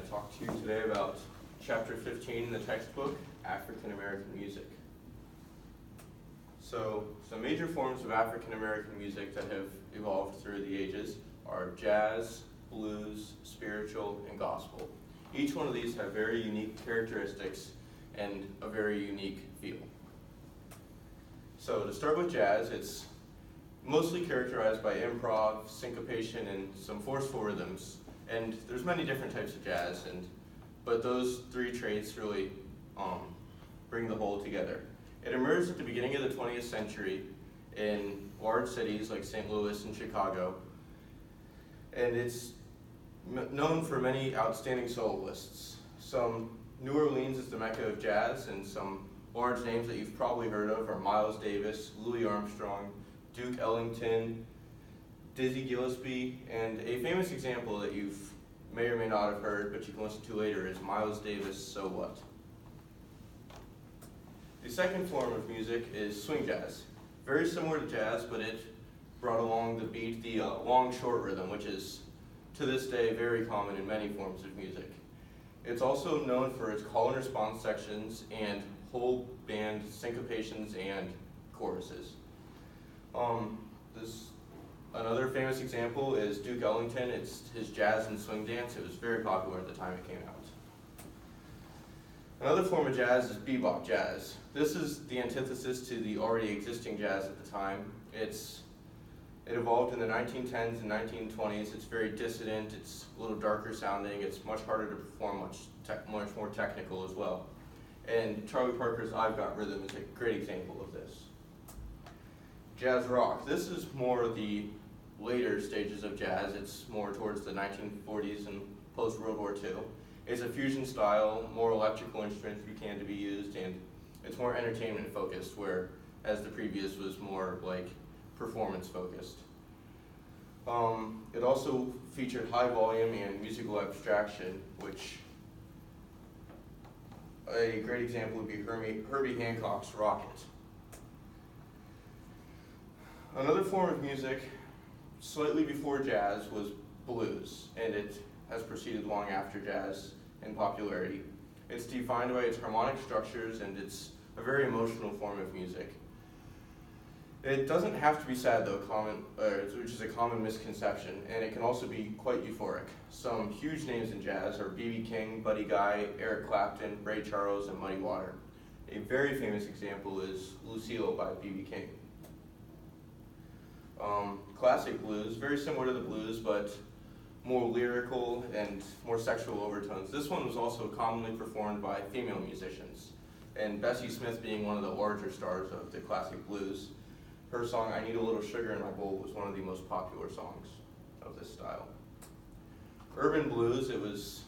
to talk to you today about chapter 15 in the textbook, African American Music. So, some major forms of African American music that have evolved through the ages are jazz, blues, spiritual, and gospel. Each one of these have very unique characteristics and a very unique feel. So to start with jazz, it's mostly characterized by improv, syncopation, and some forceful rhythms. And there's many different types of jazz, but those three traits really bring the whole together. It emerged at the beginning of the 20th century in large cities like St. Louis and Chicago, and it's known for many outstanding soloists. New Orleans is the mecca of jazz, and some large names that you've probably heard of are Miles Davis, Louis Armstrong, Duke Ellington, Dizzy Gillespie, and a famous example that you may or may not have heard, but you can listen to later, is Miles Davis' So What. The second form of music is swing jazz. Very similar to jazz, but it brought along the beat, the long short rhythm, which is to this day very common in many forms of music. It's also known for its call and response sections and whole band syncopations and choruses. Another famous example is Duke Ellington. It's his jazz and swing dance. It was very popular at the time it came out. Another form of jazz is bebop jazz. This is the antithesis to the already existing jazz at the time. It evolved in the 1910s and 1920s. It's very dissident. It's a little darker sounding. It's much harder to perform, much more technical as well. And Charlie Parker's I've Got Rhythm is a great example of this. Jazz rock. This is more the later stages of jazz. It's more towards the 1940s and post-World War II. It's a fusion style, more electrical instruments can be used, and it's more entertainment focused, whereas the previous was more like performance focused. It also featured high volume and musical abstraction, which a great example would be Herbie Hancock's Rocket. Another form of music, slightly before jazz, was blues, and it has proceeded long after jazz in popularity. It's defined by its harmonic structures, and it's a very emotional form of music. It doesn't have to be sad though, which is a common misconception, and it can also be quite euphoric. Some huge names in jazz are B.B. King, Buddy Guy, Eric Clapton, Ray Charles, and Muddy Water. A very famous example is Lucille by B.B. King. Classic blues, very similar to the blues, but more lyrical and more sexual overtones. This one was also commonly performed by female musicians, and Bessie Smith being one of the larger stars of the classic blues. Her song, I Need a Little Sugar in My Bowl, was one of the most popular songs of this style. Urban blues, it was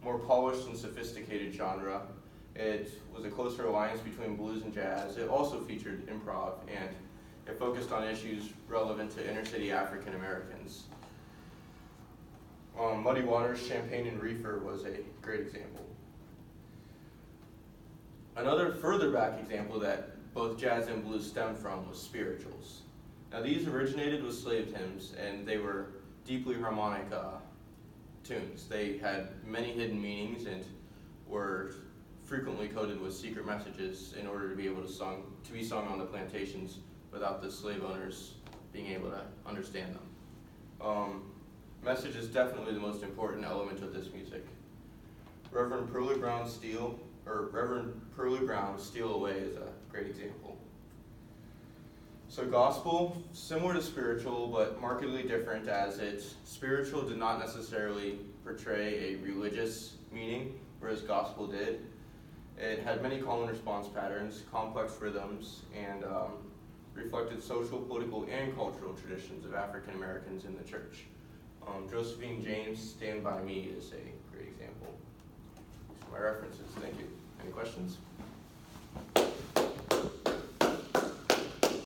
more polished and sophisticated genre. It was a closer alliance between blues and jazz. It also featured improv, and it focused on issues relevant to inner city African Americans. Muddy Waters' Champagne and Reefer was a great example. Another further back example that both jazz and blues stem from was spirituals. Now these originated with slave hymns, and they were deeply harmonic tunes. They had many hidden meanings and were frequently coded with secret messages in order to be able to be sung on the plantations without the slave owners being able to understand them. Message is definitely the most important element of this music. Reverend Pearlie Brown's Steal Away is a great example. So gospel, similar to spiritual, but markedly different, as spiritual did not necessarily portray a religious meaning, whereas gospel did. It had many call and response patterns, complex rhythms, and reflected social, political, and cultural traditions of African Americans in the church. Josephine James' Stand By Me is a great example. These are my references. Thank you. Any questions?